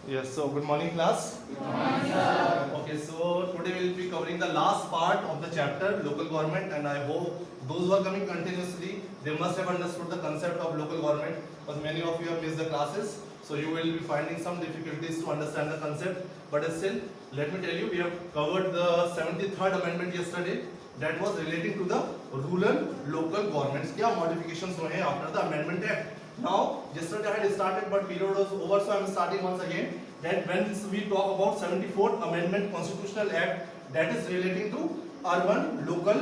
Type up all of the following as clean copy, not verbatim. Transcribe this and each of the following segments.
Yes, so good morning class. Good morning, sir. Okay, so today we will be covering the last part of the chapter local government, and I hope those who are coming continuously, they must have understood the concept of local government, because many of you have missed the classes, so you will be finding some difficulties to understand the concept. But still, let me tell you, we have covered the 73rd amendment yesterday. That was relating to the rural local governments. क्या modifications हुए हैं after the amendment act. Now, yesterday I had started, but period was over, so I am starting once again. That when we talk about 74th Amendment Constitutional Act, that is relating to urban local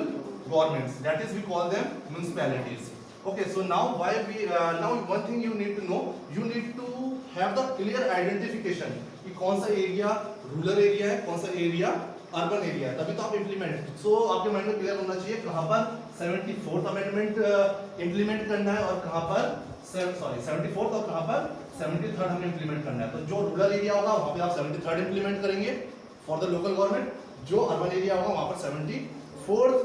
governments. That is, we call them municipalities. Okay, so now why we now one thing you need to know, you need to have the clear identification कि कौन सा area rural area है, कौन सा area urban area है, तभी तो आप इम्प्लीमेंट. सो आपके माइंड में क्लियर होना चाहिए कहाँ पर 74th अमेंडमेंट इम्प्लीमेंट करना है और कहाँ पर 74th और कहाँ पर 73rd हमें इम्प्लीमेंट करना है. तो जो रूरल एरिया होगा वहाँ पे आप 73rd इम्प्लीमेंट करेंगे फॉर द लोकल गवर्नमेंट. जो अर्बन एरिया होगा वहाँ पर 74th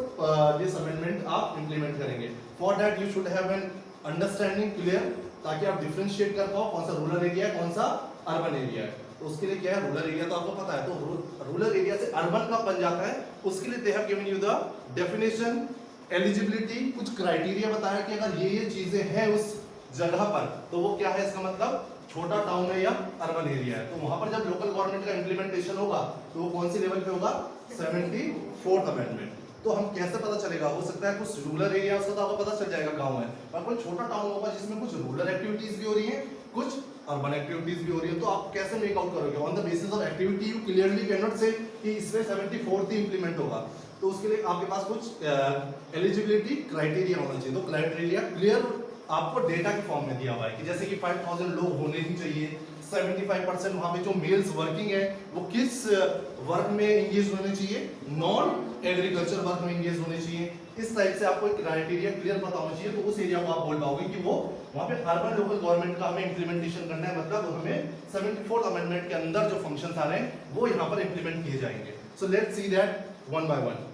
दिस अमेंडमेंट आप इम्प्लीमेंट करेंगे. For that you should have an understanding clear, ताकि आप डिफरेंशिएट कर पाओ कौन सा रूरल एरिया है, कौन सा अर्बन एरिया है. तो उसके लिए क्या है, रूरल एरिया तो आपको पता है, तो रूरल एरिया से अर्बन कब बन जाता है, उसके लिए they have given you the definition, eligibility, कुछ क्राइटेरिया बताया कि अगर ये चीजें हैं उस जगह पर तो वो क्या है, इसका मतलब छोटा टाउन है या अर्बन एरिया है. तो वहां पर जब लोकल गवर्नमेंट का इंप्लीमेंटेशन होगा तो वो कौन सी लेवल पे होगा, 74th अमेंडमेंट. तो हम कैसे पता चलेगा, हो सकता है कुछ रूरल एरिया उसका तो आपको पता चल जाएगा गांव है, पर कोई छोटा टाउन होगा जिसमें कुछ रूरल एक्टिविटीज भी हो रही हैं, कुछ अर्बन एक्टिविटीज भी हो रही है. तो आप कैसे मेक आउट करोगे, on the basis of activity you clearly can not से कि इसमें 74th ही इंप्लीमेंट होगा. तो उसके लिए आपके पास कुछ एलिजिबिलिटी क्राइटेरिया होना चाहिए. तो क्राइटेरिया क्लियर आपको डेटा के फॉर्म में दिया हुआ है कि जैसे कि 5000 लोग होने ही चाहिए, 75% वहां पे जो मेल्स वर्किंग है वो किस वर्क में एंगेज होने चाहिए, नॉन एग्रीकल्चर वर्क में एंगेज होने चाहिए. इस टाइप से आपको एक क्राइटेरिया क्लियर पता होना चाहिए. तो उस एरिया को आप बोल पाओगे कि वो वहां पे अर्बन लोकल गवर्नमेंट का हमें इंप्लीमेंटेशन करना है, मतलब हमें 74th अमेंडमेंट के अंदर जो फंक्शंस आ रहे हैं वो यहाँ पर इंप्लीमेंट किए जाएंगे. So let's see that one by one.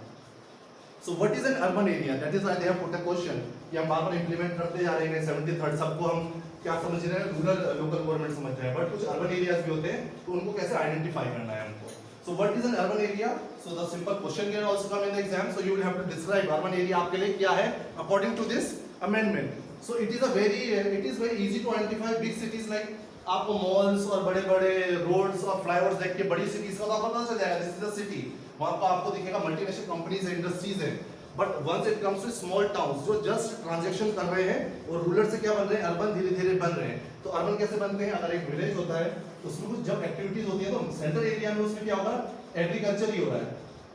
So what is an urban area? That is why they have put a question कि हम बार-बार इंप्लीमेंट करते जा रहे हैं 73rd, सबको हम क्या समझ रहे हैं, रूरल लोकल गवर्नमेंट समझ रहे हैं, बट कुछ अर्बन एरियाज भी होते हैं, तो उनको कैसे आइडेंटिफाई करना है हमको. So what is an urban area? So the simple question can also come in the exam. So you will have to describe urban area आपके लिए क्या है according to this amendment. So it is very easy to identify big cities like आपको malls और बड़े-बड़े roads और flyovers देख के बड़ी सिटीज का तो आपको पता चल जाएगा दिस इज अ सिटी. वहां पर आपको दिखेगा मल्टीनेशनल कंपनीज है, इंडस्ट्रीज है. But once it comes to small towns जो जस्ट ट्रांजैक्शन कर रहे हैं और रूरल से क्या बन रहे हैं, अर्बन धीरे-धीरे बन रहे हैं. तो अर्बन कैसे बनते हैं, अगर एक विलेज होता है उसमें कुछ जब एक्टिविटीज होती है तो सेंट्रल एरिया में उसमें क्या होगा, एग्रीकल्चर ही हो रहा है.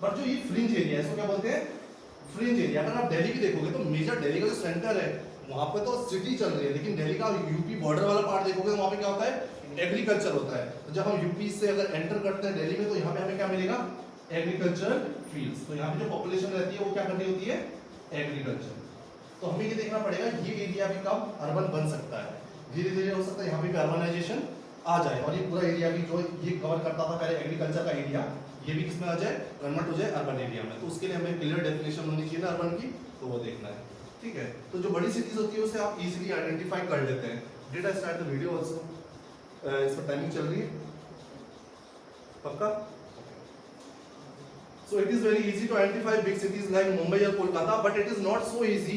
बट जो ये फ्रिंज एरिया है इसको क्या बोलते हैं, फ्रिंज एरिया. अगर आप दिल्ली भी देखोगे तो मेजर दिल्ली का जो सेंटर है वहां पे तो सिटी चल रही है, लेकिन दिल्ली का यूपी बॉर्डर वाला पार्ट देखोगे वहां पे क्या होता है, एग्रीकल्चर होता है. तो जब हम यूपी से अगर एंटर करते हैं दिल्ली में तो यहाँ पे हमें क्या मिलेगा, एग्रीकल्चर फील्ड्स. तो यहाँ पे जो पॉपुलेशन रहती है वो क्या करनी होती है, एग्रीकल्चर. तो हमें ये देखना पड़ेगा ये एरिया भी कब अर्बन बन सकता है, धीरे धीरे हो सकता है यहाँ पे अर्बनाइजेशन आ जाए और ये पूरा एरिया भी जो ये कवर करता था पहले एग्रीकल्चर का एरिया, ये भी किसमें आ जाए, कन्वर्ट हो जाए अर्बन एरिया में. तो उसके लिए हमें क्लियर डेफिनेशन होनी चाहिए ना अर्बन की, तो वो देखना है. ठीक है, तो जो बड़ी सिटीज होती है उसे आप इजीली आइडेंटिफाई कर लेते हैं. Did I start the video also, इस पर टाइमिंग चल रही है पक्का. So it is very easy to identify big cities like Mumbai or Kolkata, but it is not so easy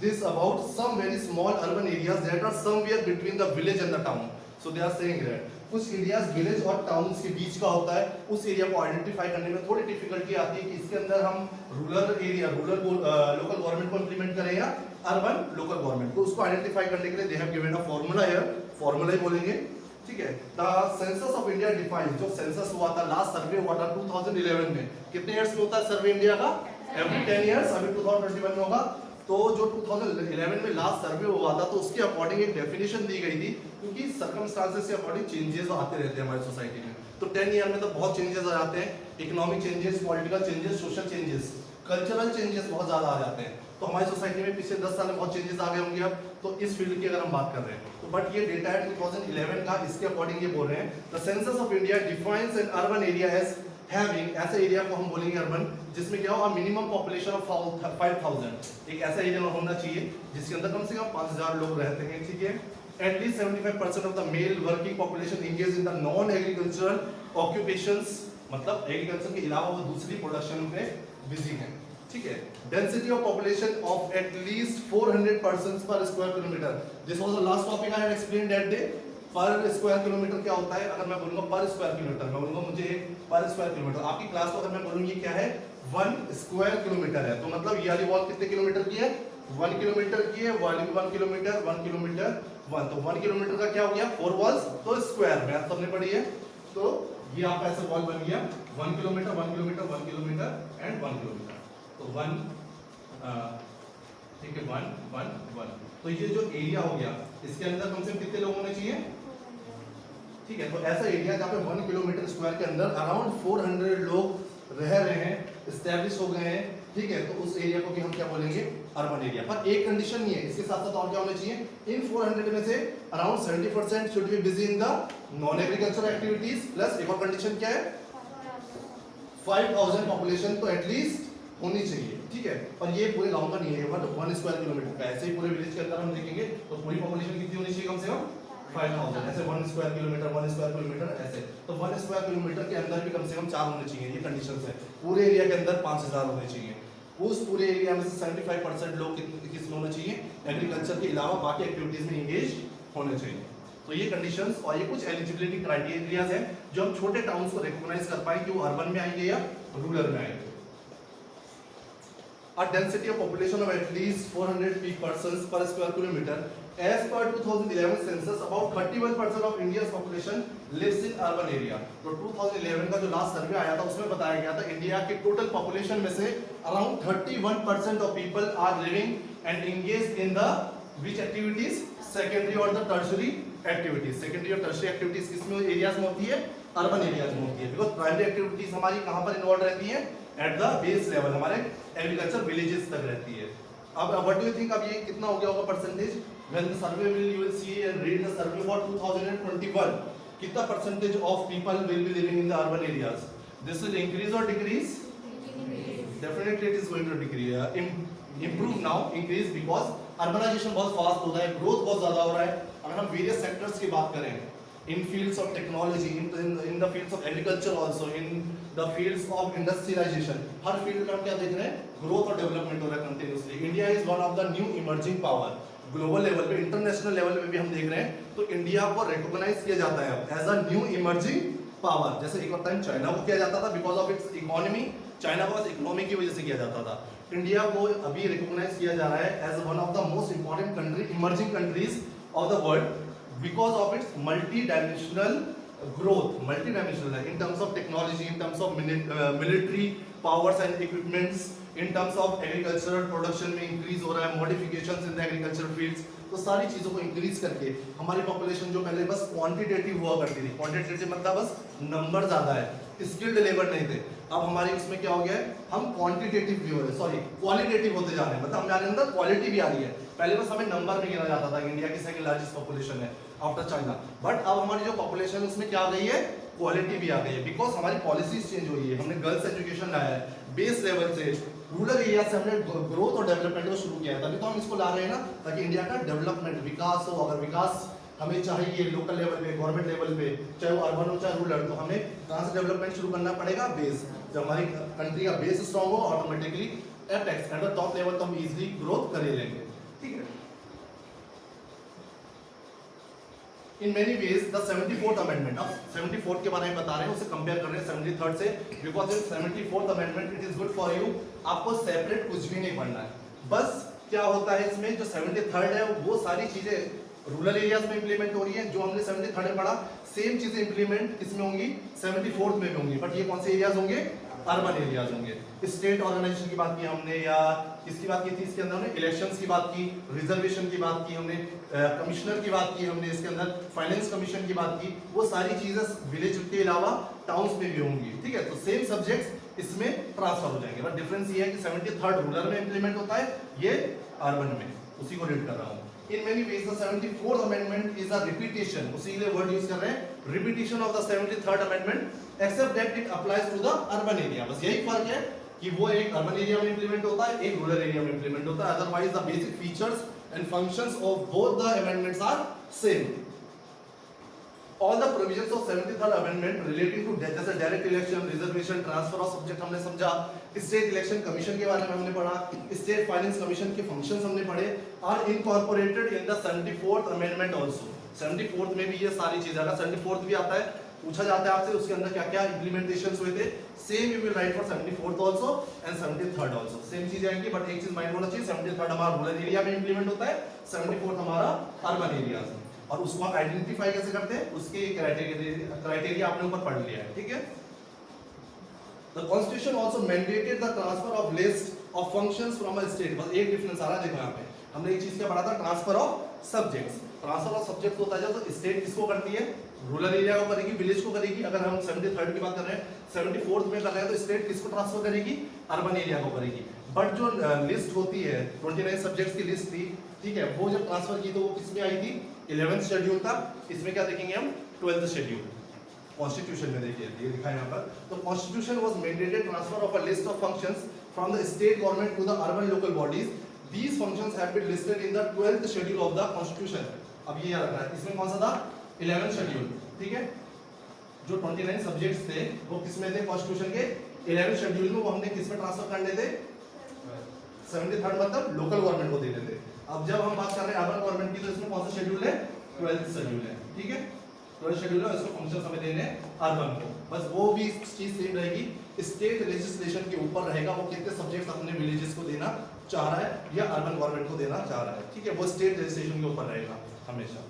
this about some very small urban areas that are somewhere between the village and the town. So they are saying that कुछ areas village और towns के बीच का होता है, उस area को identify करने में थोड़ी डिफिकल्टी आती है कि इसके अंदर हम rural area rural local government को इंप्लीमेंट करें या अर्बन लोकल गवर्नमेंट को. उसको आइडेंटिफाई करने के लिए they have given a formula here, formula ही बोलेंगे. ठीक है, the census of India defines, जो सेंसस हुआ था लास्ट सर्वे हुआ था 2011 में, कितने इयर्स में होता है सर्वे इंडिया का, एवरी 10 इयर्स. अभी 2021 में होगा. तो जो 2011 में लास्ट सर्वे हुआ था तो उसके अकॉर्डिंग एक डेफिनेशन दी गई थी, क्योंकि सर्कमस्टांसेस के अकॉर्डिंग चेंजेस आते रहते हैं हमारी सोसाइटी में. तो 10 ईयर में तो बहुत चेंजेस आ जाते हैं, economic changes, political changes, social changes, cultural changes बहुत ज्यादा आ जाते हैं. तो हमारी सोसाइटी में पिछले 10 साल में बहुत चेंजेस आ गए होंगे अब, तो इस फील्ड की अगर हम बात कर रहे हैं तो. बट ये डेटा है 2011 का, इसके अकॉर्डिंग ये बोल रहे हैं the census of India defines an urban area as having, ऐसे एरिया को हम बोलेंगे अर्बन जिसमें क्या होगा, मिनिमम पॉपुलेशन ऑफ 5000. एक ऐसा एरिया होना चाहिए जिसके अंदर कम से कम 5000 लोग रहते हैं. ठीक है, at least 75% of the male working population engaged in the non-agricultural occupations, मतलब एग्रीकल्चर के अलावा वो दूसरी प्रोडक्शन में बिजी हैं, ठीक है। Density of population of at least 400 persons per square kilometre, this was the last topic I had explained that day. Per square kilometre क्या होता है, अगर मैं बोलूंगा पर स्क्वायर किलोमीटर, मैं बोलूंगा मुझे पर स्क्वायर किलोमीटर, आपकी क्लास को अगर मैं बोलूंगी ये क्या है 1 स्क्वायर किलोमीटर है, तो मतलब ये वाली वॉल कितने किलोमीटर की है 1 किलोमीटर की है, वाली 1 किलोमीटर 1 किलोमीटर 1, तो 1 किलोमीटर का क्या हो गया 4 वॉल्स, तो स्क्वायर मैथ सबने पढ़ी है, तो ये आपका ऐसा वॉल बन गया 1 kilometre 1 kilometre 1 kilometre and 1 kilometre, तो 1 ठीक है 1 1 1, तो ये जो एरिया हो गया इसके अंदर कम से कम कितने लोग होने चाहिए, ठीक है। तो ऐसा एरिया जहाँ पे 1 किलोमीटर स्क्वायर के अंदर अराउंड 400 लोग रह रहे हैं, एस्टैब्लिश हो गए हैं, ठीक है, तो उस एरिया को भी हम क्या बोलेंगे अर्बन एरिया। पर एक कंडीशन नहीं है, इसके साथ साथ और क्या होना चाहिए, इन 400 में से around 70% should be busy in the non agricultural activities, plus एक और कंडीशन क्या है 5000 पॉपुलेशन तो एटलीस्ट होनी चाहिए, ठीक है। पर ये पूरे गांव का नहीं है, 1 स्क्वायर किलोमीटर का, ऐसे ही पूरे विलेज के अंदर हम देखेंगे तो पूरी पॉपुलेशन कितनी होनी चाहिए, कम से कम 5000, ऐसे 1 स्क्वायर किलोमीटर 1 स्क्वायर किलोमीटर ऐसे, तो 1 स्क्वायर किलोमीटर के अंदर भी कम से कम 4 होने चाहिए, ये कंडीशंस है। पूरे एरिया के अंदर 5000 होने चाहिए, उस पूरे एरिया में से 75% लोग किस में होने चाहिए, एग्रीकल्चर के अलावा बाकी एक्टिविटीज में एंगेज होने चाहिए। तो ये कंडीशंस और ये कुछ एलिजिबिलिटी क्राइटेरियाज हैं जो हम छोटे टाउन्स को रिकॉग्नाइज कर पाए कि वो अर्बन में आएंगे या रूरल में आएंगे। A density of population of at least 400 persons per square kilometer. As per 2011 census, about 31% of India's population lives in urban area. तो 2011 का जो लास्ट सर्वे आया था उसमें बताया गया था इंडिया के टोटल पॉपुलेशन में से around 31% of people are living and engaged in the which activities, secondary और the tertiary activities. Secondary और tertiary activities किसमें एरियाज में होती है, अर्बन एरियाज में होती है, बिकॉज प्राइमरी एक्टिविटीज हमारी कहाँ पर इन्वॉल्व रहती है, एट द बेस लेवल, हमारे एग्रीकल्चर विलेजेस तक रहती है। अब व्हाट डू यू थिंक, अब ये कितना हो गया होगा percentage, when the survey will you will see and read the survey for 2021, कितना percentage of people will be living in the urban areas, this will increase और decrease, definitely it is going to decrease, improve now, increase, because urbanisation बहुत fast हो रहा है, growth बहुत ज्यादा हो रहा है। अगर हम वेरियस सेक्टर्स की बात करें, in fields of technology, in the fields of agriculture also, in the fields of industrialization, her field में हम क्या देख रहे हैं, ग्रोथ और डेवलपमेंट हो रहा है continuously. India is one of the new emerging power, global level पे, इंटरनेशनल लेवल पे भी हम देख रहे हैं, तो इंडिया को रिकॉग्नाइज किया जाता है as a new emerging power. जैसे एक टाइम चाइना को किया जाता था because of its economy, China को इकोनॉमी की वजह से किया जाता था, इंडिया को अभी रिकॉग्नाइज किया जा रहा है as one of the most important country, emerging countries of the world, because of its multi-dimensional growth, multi-dimensional in terms of technology, in terms of military powers and equipments, in terms of agricultural production में increase हो रहा है, modifications in the agricultural fields, तो सारी चीज़ों को increase करके हमारी population जो पहले बस quantitative हुआ करती थी, quantitative मतलब बस नंबर ज़्यादा है, skilled labor नहीं थे, अब हमारे इसमें क्या हो गया है, हम क्वांटिटेटिव भी हो रहे हैं, सॉरी क्वालिटेटिव होते जा रहे हैं, मतलब हमारे अंदर क्वालिटी भी आ रही है। पहले बस हमें नंबर में गिना जाता था, इंडिया की सेकंड लार्जेस्ट पॉपुलेशन है आफ्टर चाइना, बट अब हमारी जो पॉपुलेशन है उसमें क्या आ गई है, क्वालिटी भी आ गई है, बिकॉज हमारी पॉलिसीज चेंज हुई है, हमने गर्ल्स एजुकेशन लाया है, बेस लेवल से रूरल एरिया से हमने ग्रोथ और डेवलपमेंट को शुरू किया है, तभी तो हम इसको ला रहे हैं ना, ताकि इंडिया का डेवलपमेंट विकास हो। अगर विकास हमें चाहिए लोकल लेवल पे, गवर्नमेंट लेवल पे, चाहे वो अर्बन हो चाहे रूरल, तो हमें कहाँ से डेवलपमेंट शुरू करना पड़ेगा, बेस। जब हमारी कंट्री का बेस स्ट्रॉन्ग हो, automatically at the top level तो हम इजीली ग्रोथ कर ही लेंगे, ठीक है। In many ways, the 74th amendment, अब 74th के बारे में बता रहे हैं, उसे कंपेयर कर रहे हैं 73rd से, because in 74th amendment it is good for you, आपको सेपरेट कुछ भी नहीं पढ़ना है, बस क्या होता है इसमें, जो 73rd है वो सारी चीजें रूरल एरियाज में इंप्लीमेंट हो रही है, जो हमने 73rd में पढ़ा सेम चीजें इंप्लीमेंट किसमें होंगी, 74th में भी होंगी, बट ये कौन से एरियाज होंगे, अर्बन एरियाज होंगे। स्टेट ऑर्गेनाइजेशन की बात की हमने, या किसकी बात की थी इसके अंदर, हमने इलेक्शंस की बात की, रिजर्वेशन की बात की हमने, कमिश्नर की बात की हमने, इसके अंदर फाइनेंस कमीशन की बात की, वो सारी चीजें विलेज के अलावा टाउन्स में भी होंगी, ठीक है। तो सेम सब्जेक्ट्स इसमें ट्रांसफर हो जाएंगे, बट डिफरेंस ये है कि 73rd रूरल में इंप्लीमेंट होता है, ये अर्बन में, उसी को रीड कर रहा हूँ। In many ways, the 74th amendment is a repetition. उसी के लिए वर्ड यूज कर रहे हैं, repetition of the 73rd amendment, except that it applies to the urban area. बस यही फर्क है कि वो एक अर्बन एरिया में इंप्लीमेंट होता है, एक रूरल एरिया में इंप्लीमेंट होता है। Otherwise, the basic features and functions of both the amendments are same. All the provisions of 73rd amendment relating to जैसे direct election, reservation, transfer of subject हमने समझा, स्टेट इलेक्शन कमीशन के बारे में हमने पढ़ा, स्टेट फाइनेंस कमीशन के functions हमने पढ़े, are incorporated in the 74th amendment also. 74th में भी ये सारी चीजें आएगा. 74th भी आता है, पूछा जाता है आपसे उसके अंदर क्या क्या इंप्लीमेंटेशंस हुए थे. Same you will write for 74th also and 73rd also. Same चीजें आएंगी, बट एक चीज माइंड होना चाहिए, 73rd हमारा रूरल एरिया में इंप्लीमेंट होता है, 74th हमारा अर्बन एरियाज में. और उसको हम आइडेंटिफाई कैसे करते हैं, उसके क्राइटेरिया आपने ऊपर पढ़ लिया है. ठीक है. The Constitution also mandated the transfer of list of functions from a state. बस एक डिफरेंस आ रहा है, देखो यहाँ पे हमने एक चीज क्या पढ़ा था, transfer of subjects. Transfer of subject होता है तो स्टेट किसको करती है, रूरल एरिया को करेगी, विलेज को करेगी. अगर हम 73rd की बात कर रहे हैं, 74th में कर रहे हैं तो स्टेट किसको ट्रांसफर करेगी, अर्बन एरिया को करेगी. बट जो लिस्ट होती है 29 सब्जेक्ट्स की लिस्ट थी, ठीक है, वो जब ट्रांसफर की तो वो किसमें आई थी, 11th शेड्यूल था. इसमें क्या देखेंगे हम, 12th शेड्यूल कॉन्स्टिट्यूशन में. देखिए ये लिखा है यहाँ पर. तो constitution was mandated transfer of a list of functions from the state government to the urban local bodies. These functions have been listed in the 12th schedule of the constitution. अब ये याद रखना है, इसमें कौन सा था, 11th शेड्यूल. ठीक है, जो 29 सब्जेक्ट्स थे वो किसमें थे, कॉन्स्टिट्यूशन के 11th शेड्यूल में. वो हमने किसमें ट्रांसफर करने थे, 73rd मतलब लोकल गवर्नमेंट को दे देते. अब जब हम बात कर रहे हैं अर्बन गवर्नमेंट की, तो इसमें कौन सा शेड्यूल है, 12th शेड्यूल है. ठीक है, 12th शेड्यूल है, इसको फंक्शंस हमें देने अर्बन को. बस वो भी चीज सेम रहेगी, स्टेट लेजिस्लेशन के ऊपर रहेगा वो कितने सब्जेक्ट्स अपने विलेजेस को देना चाह रहा है या अर्बन गवर्नमेंट को देना चाह रहा है. ठीक है, वो स्टेट लेजिस्लेशन के ऊपर रहेगा हमेशा.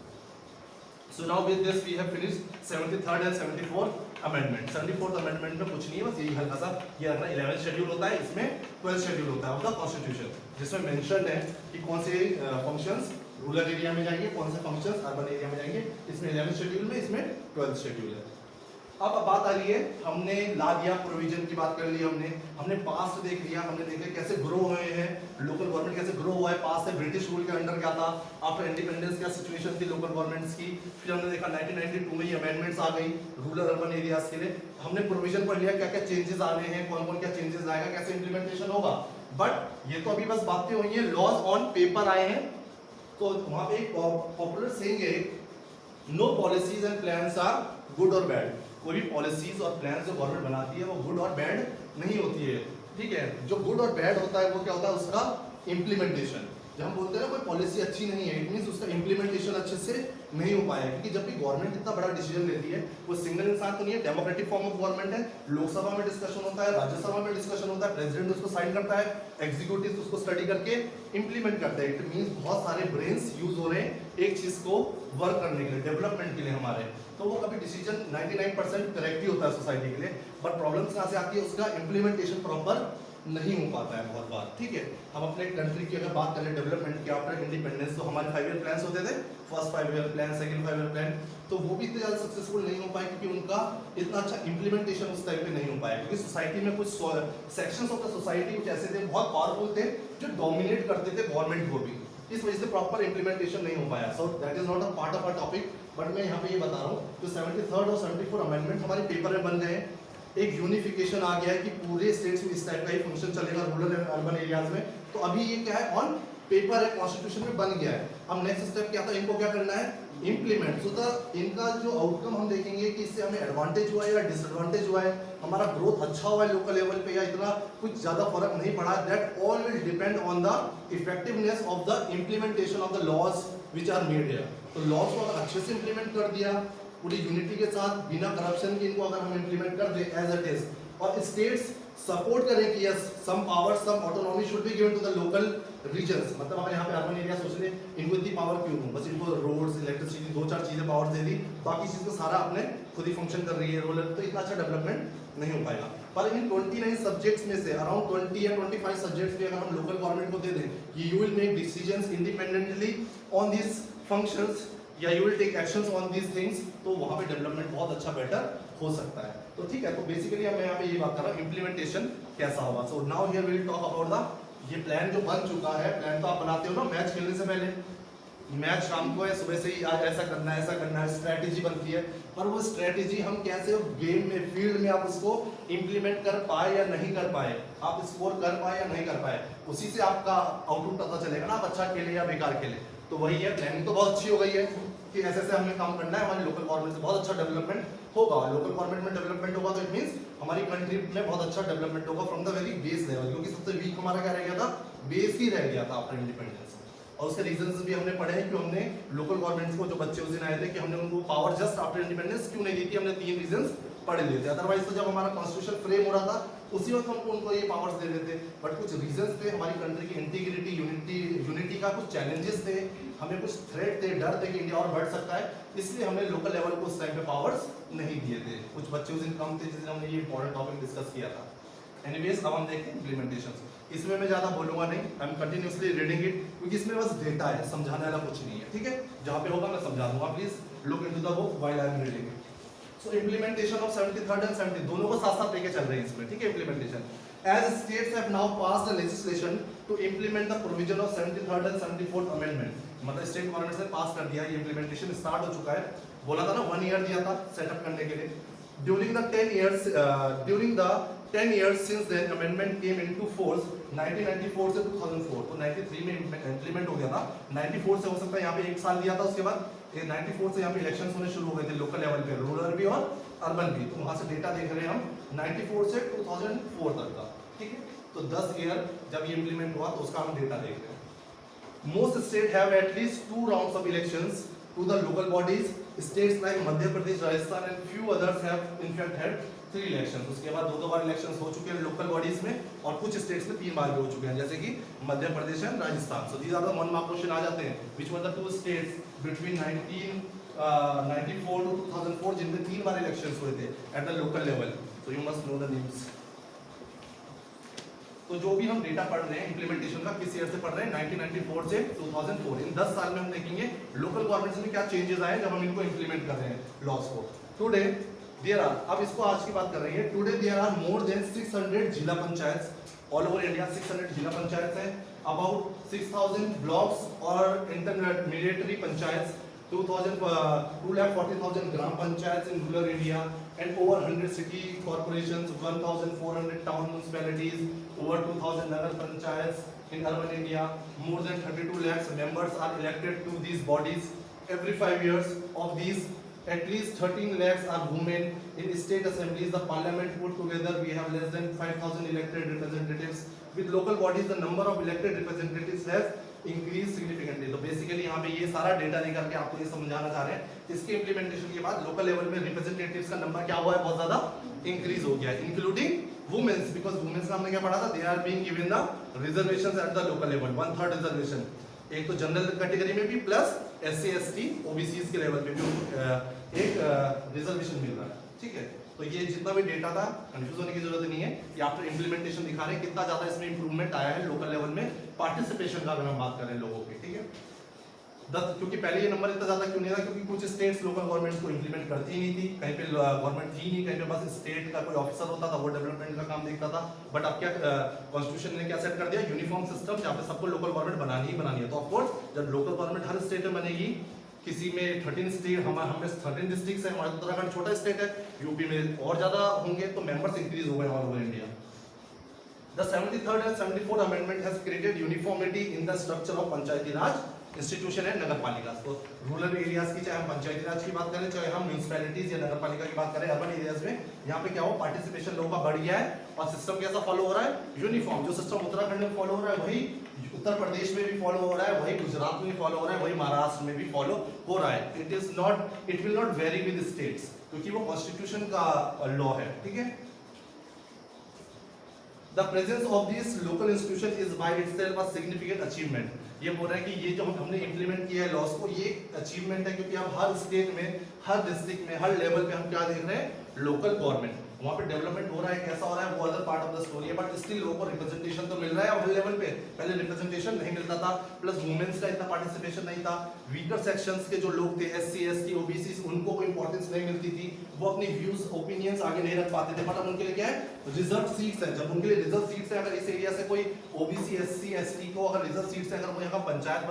So now with this we have finished 73rd and 74th amendment. 74th amendment में कुछ नहीं है, बस यही हल्का सा ये रखना, 11th शेड्यूल होता है, इसमें 12th शेड्यूल होता है ऑफ द कॉन्स्टिट्यूशन, जिसमें मेंशन है कि कौन से फंक्शंस रूरल एरिया में जाएंगे, कौन से फंक्शंस अर्बन एरिया में जाएंगे. इसमें 11th शेड्यूल में, इसमें 12th शेड्यूल है. अब बात आ रही है, हमने ला दिया प्रोविजन की बात कर ली, हमने पास्ट देख लिया, हमने देख लिया कैसे ग्रो हुए हैं लोकल गवर्नमेंट, कैसे ग्रो हुआ है पास्ट से. ब्रिटिश रूल के अंडर क्या था, आफ्टर इंडिपेंडेंस क्या सिचुएशन थी लोकल गवर्नमेंट्स की. फिर हमने देखा 1992 में ये अमेंडमेंट्स आ गई रूरल अर्बन एरियाज के लिए. हमने प्रोविजन पढ़ लिया क्या क्या चेंजेस आने हैं, कौन कौन क्या चेंजेस आएगा, कैसे इंप्लीमेंटेशन होगा. बट ये तो अभी बस बातें हुई हैं, लॉज ऑन पेपर आए हैं. तो वहां पे एक पॉपुलर सेइंग है, no policies and plans are good और बैड. कोई भी पॉलिसीज और प्लान जो गवर्नमेंट बनाती है वो गुड और बैड नहीं होती है. ठीक है, जो गुड और बैड होता है वो क्या होता है, उसका इम्प्लीमेंटेशन. जब हम बोलते हैं ना कोई पॉलिसी अच्छी नहीं है, इट मींस उसका इम्प्लीमेंटेशन अच्छे से नहीं हो पाया. क्योंकि जब भी गवर्नमेंट इतना बड़ा डिसीजन लेती है, वो सिंगल इंसान तो नहीं है, डेमोक्रेटिक फॉर्म ऑफ गवर्नमेंट है. लोकसभा में डिस्कशन होता है, राज्यसभा में डिस्कशन होता है, प्रेसिडेंट उसको साइन करता है, एग्जीक्यूटिव उसको स्टडी करके इंप्लीमेंट करता है. इट मींस बहुत सारे ब्रेन्स यूज हो रहे हैं एक चीज को वर्क करने के लिए, डेवलपमेंट के लिए हमारे. तो वो कभी डिसीजन 99% करेक्ट ही होता है सोसाइटी के लिए, बट प्रॉब्लम्स कहाँ से आती है, उसका इंप्लीमेंटेशन प्रॉपर नहीं हो पाता है बहुत बार. ठीक है, हम अपने कंट्री की अगर बात करें डेवलपमेंट की आफ्टर इंडिपेंडेंस, तो हमारे 5 ईयर प्लान्स होते थे, first 5 year plan, second 5 year plan, तो वो भी इतने ज़्यादा सक्सेसफुल नहीं हो पाए क्योंकि उनका इतना अच्छा इंप्लीमेंटेशन उस टाइम पे नहीं हो पाया. क्योंकि सोसाइटी में कुछ सेक्शंस ऑफ द सोसाइटी कुछ ऐसे थे, बहुत पावरफुल थे, जो डोमिनेट करते थे गवर्नमेंट को भी. इस वजह से प्रॉपर इंप्लीमेंटेशन नहीं हो पाया. So that is not a part of a topic, but मैं यहाँ पे ये बता रहा हूँ. तो 73rd और 74 अमेंडमेंट हमारे पेपर में बन गए. एक यूनिफिकेशन आ गया है कि पूरे स्टेट्स में इस टाइप का ही फंक्शन चलेगा रूरल एंड अर्बन एरियाज में. तो अभी ये क्या है, ऑन पेपर है, कॉन्स्टिट्यूशन में बन गया है. अब नेक्स्ट स्टेप क्या था, इनको क्या करना है, इम्प्लीमेंट. सो इनका जो आउटकम हम देखेंगे कि इससे हमें एडवांटेज हुआ है या डिसएडवांटेज हुआ है, हमारा ग्रोथ अच्छा हुआ है लोकल लेवल पे या इतना कुछ ज्यादा फर्क नहीं पड़ा. That all will depend on the effectiveness of the implementation of the laws which are made here. तो लॉज को अगर अच्छे से इम्प्लीमेंट कर दिया पूरी यूनिटी के साथ, बिना करप्शन के, इनको अगर हम इम्प्लीमेंट कर दें एज इट इज, और स्टेट्स सपोर्ट करें कि yes some power, some autonomy should be given to the local regions. मतलब अगर यहाँ पे अर्बन एरिया सोच रहे इनको इतनी पावर क्यों दूं, बस इनको रोड्स, इलेक्ट्रिसिटी, 2-4 चीजें पावर दे दी, बाकी चीज तो सारा अपने खुद ही फंक्शन कर रही है रूरल, तो इतना अच्छा डेवलपमेंट नहीं हो पाएगा. पर इन 29 सब्जेक्ट्स में से अराउंड 20 या 25 सब्जेक्ट्स भी अगर हम लोकल गवर्नमेंट को दे दें, you will make decisions independently on this functions या you will take actions on these things, तो वहाँ पे डेवलपमेंट बहुत अच्छा बेटर हो सकता है. तो ठीक है, तो बेसिकली मैं यहाँ पे ये बात कर रहा हूँ इम्प्लीमेंटेशन कैसा होगा. So now here we will talk about the, ये प्लान जो बन चुका है, प्लान तो आप बनाते हो ना मैच खेलने से पहले, मैच शाम को है, सुबह से ही आज ऐसा करना है, ऐसा करना है, स्ट्रेटेजी बनती है. पर वो स्ट्रेटेजी हम कैसे गेम में, फील्ड में आप उसको इंप्लीमेंट कर पाए या नहीं कर पाए, आप स्कोर कर पाए या नहीं कर पाए, उसी से आपका आउटपुट पता चलेगा ना, आप अच्छा खेले या बेकार खेले. तो वही है, प्लानिंग तो बहुत अच्छी हो गई है, कि ऐसे ऐसे हमें काम करना है, हमारी लोकल गवर्नमेंट से बहुत अच्छा डेवलपमेंट होगा। लोकल गवर्नमेंट में डेवलपमेंट होगा तो इट मींस हमारी कंट्री में बहुत अच्छा डेवलपमेंट होगा from the very base level, क्योंकि सबसे वीक हमारा क्या रह गया था, बेस ही रह गया था आफ्टर इंडिपेंडेंस। और उसके रीजंस भी हमने पढ़े हैं कि हमने लोकल गवर्नमेंट्स को, जो बच्चे उस दिन आए थे, कि हमने उनको पावर जस्ट आफ्टर इंडिपेंडेंस क्यों नहीं दी थी, हमने 3 रीजंस पढ़ लिए थे। अदरवाइज तो जब हमारा कॉन्स्टिट्यूशन फ्रेम हो रहा था उसी वक्त हमको उनको ये पावर्स दे देते, बट कुछ रीजंस थे, हमारी कंट्री की इंटीग्रिटी, यूनिटी का कुछ चैलेंजेस थे, हमें कुछ थ्रेट थे, डर थे कि इंडिया और बढ़ सकता है, इसलिए हमने लोकल लेवल को उस टाइम पे पावर्स नहीं दिए थे। कुछ बच्चे उस दिन कम थे जिस दिन हमने ये इंपॉर्टेंट टॉपिक डिस्कस किया था। एनीवेज, अब हम देखते हैं इम्प्लीमेंटेशन। इसमें मैं ज्यादा बोलूंगा नहीं, I am continuously reading it, क्योंकि इसमें बस डेटा है, समझाने वाला कुछ नहीं है, ठीक है। जहाँ पे होगा मैं समझा दूंगा, please look into the book while I am reading it. So implementation of 73rd and 70 दोनों को साथ साथ लेके चल रहे हैं इसमें, ठीक है। Implementation as states have now passed a legislation to implement the provision of 73rd and 74th amendment, मतलब स्टेट गवर्नमेंट ने पास कर दिया, ये इम्प्लीमेंटेशन स्टार्ट हो चुका है। बोला था ना 1 ईयर दिया था सेटअप करने के लिए। during the 10 years since the amendment came into force 1994 से 2004, तो 93 में इम्प्लीमेंट हो गया था, 94 से हो सकता है यहाँ पे 1 साल दिया था, उसके बाद 94 से यहाँ पे इलेक्शंस होने शुरू हो गए थे लोकल लेवल पे, रूरल भी और अर्बन भी। तो वहाँ से डेटा देख रहे हैं हम 94 से 2004 तक का, ठीक है। तो 10 ईयर जब ये इम्प्लीमेंट हुआ तो उसका हम डेटा देख रहे हैं। Most state have at least 2 rounds of elections to the local bodies. States like Madhya Pradesh, Rajasthan and few others have in fact had 3 elections. उसके बाद 2 बार इलेक्शंस हो चुके हैं लोकल बॉडीज में, और कुछ स्टेट्स में 3 बार भी हो चुके हैं, जैसे कि Madhya Pradesh and Rajasthan. So these are the 1 mark question आ जाते हैं, which were the 2 states between 1994 to 2004 जिनमें 3 बार इलेक्शंस हुए थे at the local level. So you must know the names. तो जो भी हम डेटा पढ़ रहे हैं इम्प्लीमेंटेशन का, किस ईयर से पढ़ रहे हैं, 1994 से 2004, इन 10 साल में हम देखेंगे लोकल गवर्नमेंट में क्या चेंजेस आए जब हम इनको इम्प्लीमेंट कर रहे हैं लॉस को। टुडे देयर आर, अब इसको आज की बात कर रही है, today there are more than 600 zila panchayat all over India. 600 zila panchayat हैं, अबाउट 6000 ब्लॉक्स और intermediary panchayat, 2,40,000 gram panchayat in rural India, and over 100 city corporations, 1,400 town municipalities, over 2,000 nagar panchayats in urban India. More than 32 lakhs members are elected to these bodies every 5 years. Of these, at least 13 lakhs are women. In state assemblies, the parliament put together, we have less than 5,000 elected representatives. With local bodies, the number of elected representatives has increase significantly. तो basically यहाँ पे ये सारा data लेकर के आपको ये समझाना चाह रहे हैं, इसके इम्प्लीमेंटेशन के बाद लोकल लेवल में रिप्रेजेंटेटिव्स का नंबर क्या हुआ है, बहुत ज्यादा इंक्रीज हो गया है, इंक्लूडिंग वुमेन्स, बिकॉज वुमेन्स का हमने क्या पढ़ा था, they are being given the reservations at the local level, 1/3 reservation, एक तो जनरल कैटेगरी में भी प्लस SC ST OBCs के लेवल पे भी एक रिजर्वेशन मिल रहा है, ठीक है। तो ये जितना भी डेटा था कंफ्यूज होने की जरूरत नहीं है, ये आफ्टर इम्प्लीमेंटेशन दिखा रहे हैं कितना ज्यादा इसमें इंप्रूवमेंट आया है लोकल लेवल में पार्टिसिपेशन का, अगर हम बात करें लोगों की, ठीक है। क्योंकि पहले ये नंबर इतना ज्यादा क्यों नहीं था, क्योंकि कुछ स्टेट्स लोकल गवर्नमेंट को इंप्लीमेंट करती ही नहीं थी, कहीं पे गवर्नमेंट थी नहीं, कहीं पे बस स्टेट का कोई ऑफिसर होता था वो डेवलपमेंट का काम देखता था। बट अब क्या कॉन्स्टिट्यूशन ने क्या सेट कर दिया, यूनिफॉर्म सिस्टम, जहाँ पे सबको लोकल गवर्नमेंट बनानी ही बनानी है। तो ऑफकोर्स जब लोकल गवर्नमेंट हर स्टेट में बनेगी, किसी में 13 स्टेट, हमें 13 डिस्ट्रिक्ट्स है, हमारा उत्तराखंड छोटा स्टेट है, यूपी में और ज्यादा होंगे, तो मेंबर्स इंक्रीज हो गए all over India. The 73rd and 74th amendment has created uniformity in the structure of Panchayati Raj institution है नगर पालिका। तो रूरल एरियाज की चाहे हम पंचायती राज की बात करें, चाहे हम म्यूनिसिपैलिटीज या नगर पालिका की बात करें, अर्बन एरियाज में यहाँ पे क्या हो, पार्टिसिपेशन लोगों का बढ़ गया है, और सिस्टम कैसा फॉलो हो रहा है, यूनिफॉर्म। जो सिस्टम उत्तराखंड में फॉलो हो रहा है वही उत्तर प्रदेश में भी फॉलो हो रहा है, वही गुजरात में भी फॉलो हो रहा है, वही महाराष्ट्र में भी फॉलो हो रहा है। It will not very with states, क्योंकि वो कॉन्स्टिट्यूशन का लॉ है, ठीक है। The presence of this local institution is by itself a significant achievement. ये बोल रहे हैं कि ये जो हमने इम्प्लीमेंट किया है लॉस को, ये अचीवमेंट है, क्योंकि अब हर स्टेट में, हर डिस्ट्रिक्ट में, हर लेवल पे हम क्या देख रहे हैं, लोकल गवर्नमेंट, वहाँ पे डेवलपमेंट हो रहा है, कैसा हो रहा है वो other part of the story है, बट स्टिल लोगों को रिप्रेजेंटेशन तो मिल रहा है हर लेवल पे। पहले रिप्रेजेंटेशन नहीं मिलता था, प्लस वुमेन्स का इतना पार्टिसिपेशन नहीं था, वीकर सेक्शंस के जो लोग थे, SC ST OBC, उनको कोई इंपॉर्टेंस नहीं मिलती थी, वो अपनी व्यूज ओपिनियंस आगे नहीं रख पाते थे। बट अब उनके लिए क्या है, रिजर्व सीट्स है। जब उनके लिए रिजर्व सीट्स है, अगर इस एरिया से कोई OBC SC ST को अगर रिजर्व सीट्स है, अगर वो यहाँ पंचायत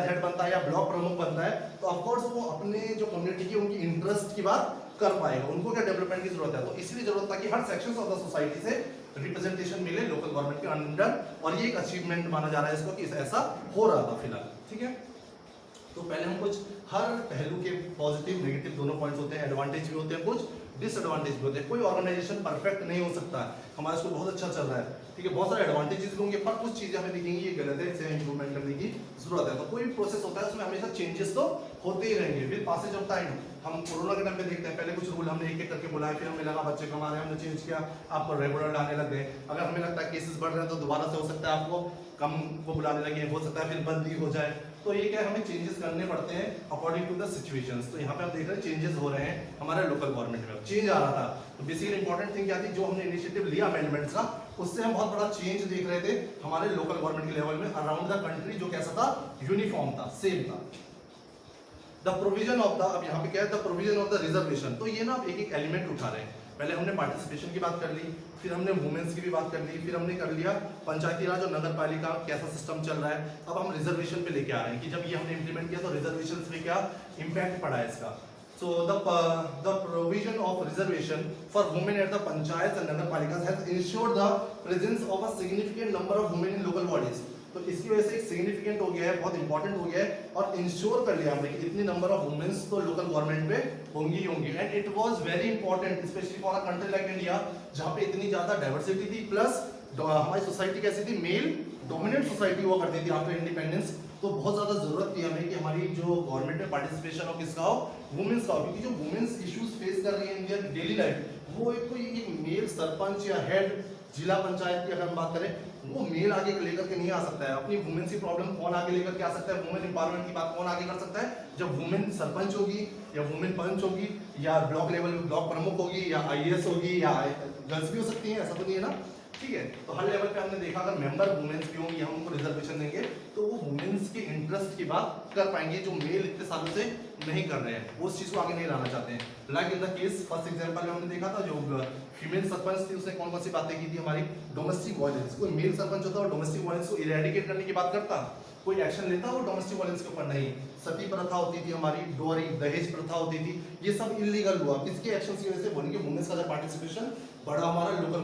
हेड बनता है या ब्लॉक प्रमुख बनता है, तो ऑफकोर्स वो अपने जो कम्युनिटी की उनकी इंटरेस्ट की बात कर पाएगा। उनको क्या डेवलपमेंट की जरूरत है, तो इसलिए जरूरत था कि हर सेक्शंस ऑफ द सोसाइटी से रिप्रेजेंटेशन मिले लोकल गवर्नमेंट के अंडर, और ये एक अचीवमेंट माना जा रहा है इसको कि ऐसा हो रहा था फिलहाल, ठीक है। तो पहले हम कुछ हर पहलू के पॉजिटिव नेगेटिव दोनों पॉइंट्स होते हैं, एडवांटेज भी होते हैं, कुछ डिसएडवांटेज भी होते हैं। कोई ऑर्गेनाइजेशन परफेक्ट नहीं हो सकता है, हमारा इसको बहुत अच्छा चल रहा है, ठीक है, बहुत सारे एडवांटेजेस भी होंगे, पर कुछ चीजें हमें दिखेंगी ये गलत है, इसे इंप्रूवमेंट करने की जरूरत है। तो कोई भी प्रोसेस होता है उसमें हमेशा चेंजेस तो होते ही रहेंगे। फिर पासेज ऑफ टाइम हम कोरोना के टाइम पे देखते हैं, पहले कुछ रूल हमने एक एक करके बुलाए, फिर हमें लगा बच्चे कमा रहे हैं, हमने चेंज किया, आपको रेगुलर लाने लग गए। अगर हमें लगता है केसेस बढ़ रहे हैं तो दोबारा से हो सकता है आपको कम को बुलाने लगे, हो सकता है फिर बंद ही हो जाए। तो ये क्या हमें चेंजेस करने पड़ते हैं अकॉर्डिंग टू द सिचुएशंस। तो यहाँ पे हम देख रहे हैं चेंजेस हो रहे हैं हमारे लोकल गवर्नमेंट में, चेंज आ रहा था। तो बेसिकली इंपॉर्टेंट थिंग क्या थी, जो हमने इनिशिएटिव लिया अमेंडमेंट्स का, उससे हम बहुत बड़ा चेंज देख रहे थे हमारे लोकल गवर्नमेंट के लेवल में अराउंड द कंट्री, जो कैसा था, यूनिफॉर्म था, सेम था। द प्रोविजन ऑफ द, अब यहाँ पे क्या है, the provision of the reservation. तो ये ना आप एक एक एलिमेंट उठा रहे हैं। पहले हमने पार्टिसिपेशन की बात कर ली, फिर हमने वुमेन्स की भी बात कर ली, फिर हमने कर लिया पंचायती राज और नगर पालिका कैसा सिस्टम चल रहा है। अब हम रिजर्वेशन पे लेके आ रहे हैं कि जब ये हमने इंप्लीमेंट किया तो रिजर्वेशन पे क्या इम्पैक्ट पड़ा है इसका। So the provision of reservation for women at the panchayats and nagar palikas has ensured the presence of a significant number of women in local bodies. तो इसकी वजह से एक सिग्निफिकेंट हो गया है, बहुत इंपॉर्टेंट हो गया है, और इंश्योर कर लिया हमने कि इतनी नंबर ऑफ वुमेन्स तो लोकल गवर्नमेंट में होंगी होंगी। And it was very important specially for a country like India, जहाँ पे इतनी ज्यादा डाइवर्सिटी थी, प्लस हमारी सोसाइटी कैसी थी, मेल डोमिनेंट सोसाइटी हुआ करती थी आफ्टर इंडिपेंडेंस। तो बहुत ज्यादा जरूरत थी हमें कि हमारी जो गवर्नमेंट में पार्टिसिपेशन हो किसका हो, वुमेन्स का हो, क्योंकि जो वुमेन्स इश्यूज फेस कर रही है इन देयर डेली लाइफ, वो एक कोई एक मेल सरपंच या हेड जिला पंचायत की अगर हम बात करें, वो मेल आगे लेकर के नहीं आ सकता है। अपनी वुमेन की प्रॉब्लम कौन आगे लेकर के आ सकता है, वुमेन एम्पावरमेंट की बात कौन आगे कर सकता है, जब वुमेन सरपंच होगी या वुमेन पंच होगी या ब्लॉक लेवल में ब्लॉक प्रमुख होगी या आईएएस होगी या गर्ल्स भी हो सकती हैं, ऐसा तो नहीं है ना, ठीक है। तो हर लेवल पे हमने देखा अगर मेंबर वुमेन्स भी होंगी, हम उनको रिजर्वेशन देंगे तो वो वुमेन्स के इंटरेस्ट की बात कर पाएंगे जो मेल इतने सालों से नहीं कर रहे हैं, वो उस चीज को आगे नहीं लाना चाहते हैं। Like in the case first example में हमने देखा था जो फीमेल सरपंच थी, उसने कौन कौन सी बातें की थी, हमारी डोमेस्टिक वायलेंस। कोई मेल सरपंच होता है और डोमेस्टिक वायलेंस को इरेडिकेट करने की बात करता, कोई एक्शन लेता वो डोमेस्टिक वायलेंस के ऊपर नहीं। सती प्रथा होती थी हमारी, डोरी दहेज प्रथा होती थी, ये सब इलीगल हुआ किसके एक्शन की वजह से, बोलेंगे वुमेन्स का पार्टिसिपेशन बढ़ा हमारा लोकल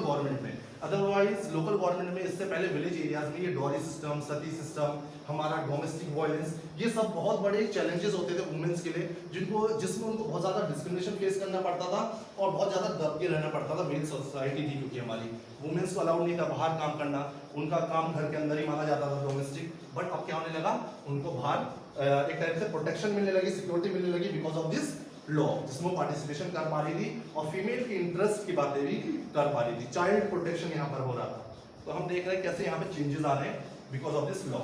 गवर्नमेंट में। अदरवाइज लोकल गवर्नमेंट में इससे पहले विलेज एरियाज में ये डॉरी सिस्टम, सती सिस्टम, हमारा डोमेस्टिक वायलेंस, ये सब बहुत बड़े चैलेंजेस होते थे वुमेन्स के लिए, जिसमें उनको बहुत ज्यादा डिस्क्रिमिनेशन फेस करना पड़ता था और बहुत ज्यादा दब के रहना पड़ता था। मेल सोसाइटी थी क्योंकि हमारी, वुमेन्स को अलाउड नहीं था बाहर काम करना, उनका काम घर के अंदर ही माना जाता था डोमेस्टिक। बट अब क्या होने लगा, उनको बाहर एक टाइप से प्रोटेक्शन मिलने लगी, सिक्योरिटी मिलने लगी बिकॉज ऑफ दिस लॉ, जिसमें पार्टिसिपेशन कर पा रही थी और फीमेल की इंटरेस्ट की बातें भी कर पा रही थी। चाइल्ड प्रोटेक्शन यहाँ पर हो रहा था। तो हम देख रहे हैं कैसे यहाँ पे चेंजेस आ रहे हैं बिकॉज ऑफ दिस लॉ।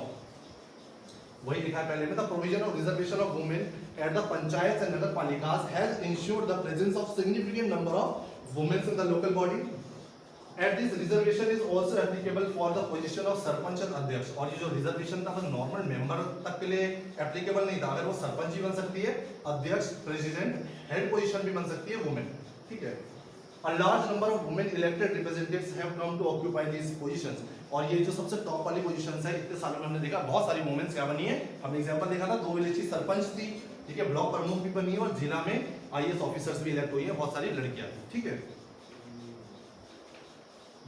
वही लिखा है पहले में, the provision of reservation of women at the panchayat and Nagar पालिकास has ensured the presence of significant number of women in the local body. At this reservation is also applicable for the position of sarpanch and अध्यक्ष। और ये जो reservation था वो normal member तक के लिए एप्लीकेबल नहीं था, अगर वो सरपंच भी बन सकती है, अध्यक्ष, प्रेसिडेंट, हेड पोजीशन भी बन सकती है वुमेन, ठीक है। A large number of women elected representatives have come to occupy these positions। और ये जो सबसे टॉप वाली पोजीशंस है, इतने सालों में हमने देखा बहुत सारी वुमेन्स क्या बनी है। हमने एग्जांपल देखा था, 2 विलेज की सरपंच थी, ठीक है, ब्लॉक प्रमुख भी बनी है और जिला में आईएएस ऑफिसर्स भी इलेक्ट हुई है, बहुत सारी लड़कियां, ठीक है।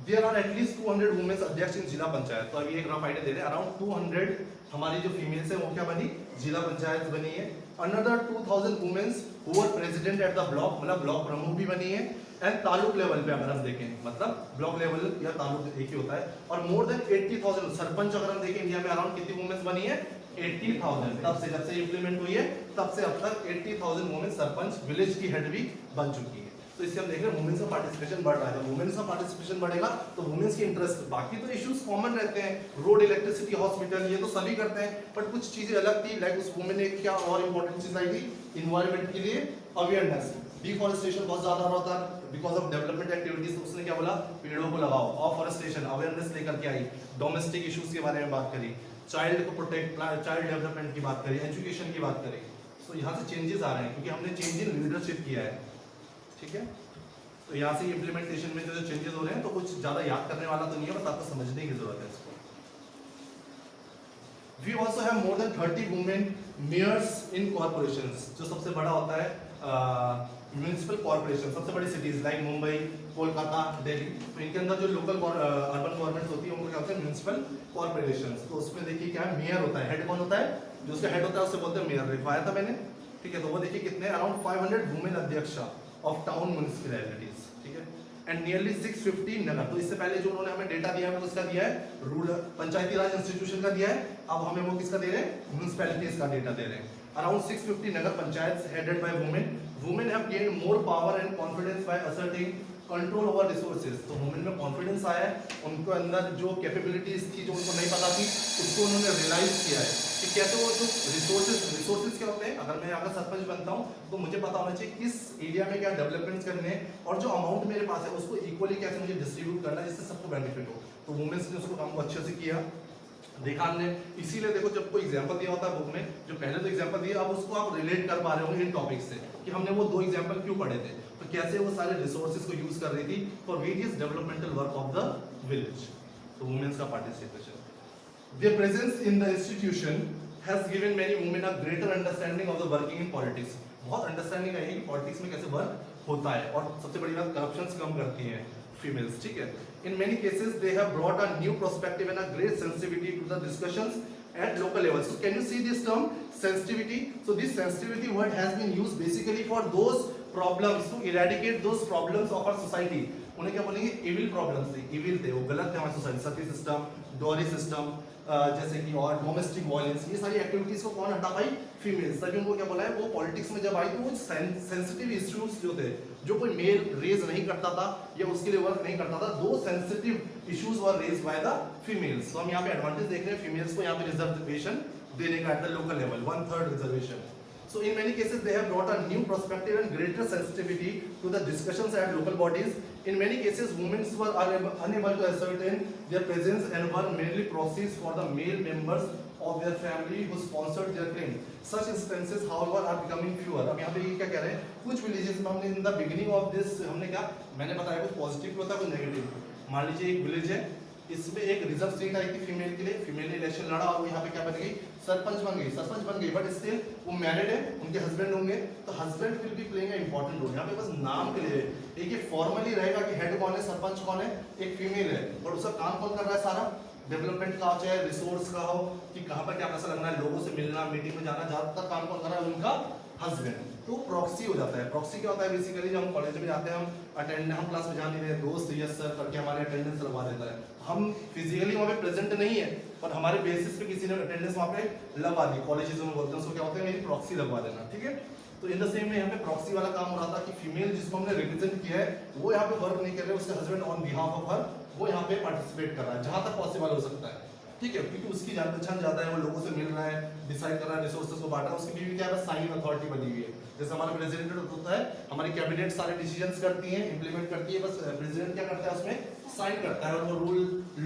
There are at least 200 women अध्यक्ष इन जिला पंचायत। तो अभी एक रफ आइडिया दे रहे हैं, अराउंड 200 हमारी जो फीमेल्स है वो क्या बनी, जिला पंचायत बनी है। Another 2000 women who were president at the block, मतलब ब्लॉक प्रमुख भी बनी है। एंड तालुक लेवल पे अगर हम देखें, मतलब ब्लॉक लेवल या तालुक एक ही होता है। और मोर देन 80,000 सरपंच अगर हम देखें इंडिया में अराउंड कितनी वुमेन्स बनी है, 80,000। तब से जब से इंप्लीमेंट हुई है तब से अब तक 80,000 वुमेन सरपंच, विलेज की हेड भी बन चुकी है। तो इससे हम देख रहे हैं वुमेन्स का पार्टिसिपेशन बढ़ रहा है। जब वुमेन्स का पार्टिसिपेशन बढ़ेगा तो वुमेन्स के इंटरेस्ट, बाकी तो इश्यूज कॉमन रहते हैं, रोड, इलेक्ट्रिसिटी, हॉस्पिटल, ये तो सभी करते हैं, बट कुछ चीजें अलग थी। लाइक उस वुमेन ने क्या और इंपॉर्टेंट चीज आई थी, इन्वायरमेंट के लिए अवेयरनेस। डिफॉरेस्टेशन बहुत ज्यादा हो रहा था बिकॉज ऑफ डेवलपमेंट एक्टिविटीज, तो उसने क्या बोला, पेड़ों को लगाओ। अफॉरेस्टेशन, अवेयरनेस लेकर के आई, डोमेस्टिक इश्यूज के बारे में बात करी, चाइल्ड को प्रोटेक्ट, चाइल्ड डेवलपमेंट की बात करी, एजुकेशन की बात करी। तो यहाँ से चेंजेस आ रहे हैं क्योंकि हमने चेंज इन लीडरशिप किया है, ठीक है। तो यहाँ से इम्प्लीमेंटेशन में जो चेंजेस हो रहे हैं, तो कुछ ज्यादा याद करने वाला तो नहीं है, बस आपको समझने की जरूरत है इसको। We also have more than 30 women mayors in corporations, जो सबसे बड़ा होता है म्यूनिसिपल कॉर्पोरेशन, सबसे बड़ी सिटीज लाइक मुंबई, कोलकाता, दिल्ली, तो इनके अंदर जो लोकल अर्बन गवर्नमेंट होती है उनको क्या होता है म्यूनिसिपल कॉर्पोरेशंस। तो उसमें देखिए क्या है, मेयर होता है, हेड कौन होता है, जो उसका हेड होता है उसे बोलते हैं मेयर, लिखवाया था मैंने, ठीक है। तो वो देखिए कितने, अराउंड 500 वुमेन अध्यक्ष ऑफ टाउन म्युनिसिपैलिटीज, ठीक है, एंड नियरली 650 नगर। तो इससे पहले जो उन्होंने हमें डेटा दिया है वो किसका दिया है, रूरल पंचायती राज इंस्टीट्यूशन का दिया है, अब हमें वो किसका दे रहे हैं, म्युनिसिपैलिटीज का डेटा दे रहे हैं। Around 650 Nagar panchayat headed by women. Women have gained more power and confidence by asserting control over resources. तो वुमेन में कॉन्फिडेंस आया है, उनको अंदर जो कैपेबिलिटीज थी जो उनको नहीं पता थी उसको उन्होंने रियलाइज किया है कि कैसे वो जो रिसोर्सेज क्या होते हैं। अगर मैं अगर सरपंच बनता हूँ तो मुझे पता होना चाहिए किस एरिया में क्या डेवलपमेंट्स करने हैं और जो अमाउंट मेरे पास है उसको इक्वली कैसे मुझे डिस्ट्रीब्यूट करना है जिससे सबको बेनिफिट हो। तो वुमेन्स ने उसको काम को अच्छे से किया, देखा हमने। इसीलिए देखो जब कोई एग्जांपल दिया होता है बुक में, जो पहले तो एग्जांपल दिया अब उसको आप रिलेट कर पा रहे होंगे इन टॉपिक से कि हमने वो 2 एग्जांपल क्यों पढ़े थे, तो कैसे वो सारे रिसोर्सेज को यूज कर रही थी for various developmental work of the village. तो वुमेन्स का participation, there presence in the institution has given many women a greater understanding of the working in politics. बहुत अंडरस्टैंडिंग है कि पॉलिटिक्स में कैसे वर्क होता है, और सबसे बड़ी बात करप्शन कम करती है फीमेल्स, ठीक है। In many cases, they have brought a new perspective and a great sensitivity to the discussions at local level. So, can you see this term sensitivity? So, this sensitivity word has been used basically for those problems, to eradicate those problems of our society. उन्हें क्या बोलेंगे, evil problems थे, evil थे, वो गलत थे हमारी society, सती system, dowry system, जैसे कि और डोमेस्टिक वायलेंस, ये सारी एक्टिविटीज को कौन हटा पाई, फीमेल्स। तभी उनको क्या बोला है, वो पॉलिटिक्स में जब आई तो वो सेंसिटिव इश्यूज जो थे, जो कोई मेल रेज नहीं करता था या उसके लिए वर्क नहीं करता था, दो sensitive issues were raised by the females. तो हम यहाँ पे एडवांटेज देख रहे हैं फीमेल्स को यहाँ पे रिजर्वेशन देने का eight the local level, 1/3 reservation. So in many cases they have brought a new perspective and greater sensitivity to the discussions at local bodies. In many cases women were unable to ascertain their presence and were merely proxies for the male members of their family who sponsored their claim. Such instances however are becoming fewer. अब यहाँ पे ये क्या कह रहे हैं, कुछ villages में हमने in the beginning of this हमने क्या, मैंने बताया कुछ पॉजिटिव होता है कुछ नेगेटिव। मान लीजिए एक विलेज है, इसमें एक रिजर्व सीट आई थी फीमेल के लिए, फीमेल ने इलेक्शन लड़ा और वो यहाँ पे क्या बन गई, सरपंच बन गई, बट स्टिल वो मैरिड है, उनके हस्बैंड होंगे, तो husband will be playing a important role. यहाँ पे बस नाम के लिए एक ये फॉर्मली रहेगा कि हेड कौन है, सरपंच कौन है, एक फीमेल है, और उसका काम कौन कर रहा है, सारा डेवलपमेंट का हो चाहे रिसोर्स का हो कि कहाँ पर क्या पैसा लगना है, लोगों से मिलना, मीटिंग में जाना, ज्यादातर काम कौन कर रहा है, उनका हस्बैंड। तो प्रॉक्सी हो जाता है। प्रॉक्सी क्या होता है, बेसिकली जब हम कॉलेज में जाते हैं, हम क्लास में जा नहीं रहे, दोस्त यस सर करके हमारे अटेंडेंस लगवा देता है, हम फिजिकली वहाँ पे प्रेजेंट नहीं है पर हमारे बेसिस पे किसी ने अटेंडेंस वहाँ पे लगवा दी, कॉलेजेस में बोलते हैं उसको क्या होता है, मेरी प्रॉक्सी लगवा देना, ठीक है। तो इन द सेम में यहाँ पे प्रॉक्सी वाला काम हो रहा था कि फीमेल जिसको हमने रिप्रेजेंट किया है वो यहाँ पे वर्क नहीं कर रहे, उसके husband on behalf of her वो यहाँ पे पार्टिसिपेट कर रहा है जहाँ तक पॉसिबल हो सकता है, ठीक है, क्योंकि उसकी जान पहचान ज्यादा है, वो लोगों से मिल रहा है, डिसाइड कर रहा है, रिसोर्सेज को बांट रहा है, उसकी बीवी क्या है, साइन अथॉरिटी बनी हुई है। जैसे हमारा प्रेसिडेंट होता है, हमारी कैबिनेट सारे डिसीजंस करती है, इंप्लीमेंट करती है, बस प्रेसिडेंट क्या करता है उसमें साइन करता है और वो रूल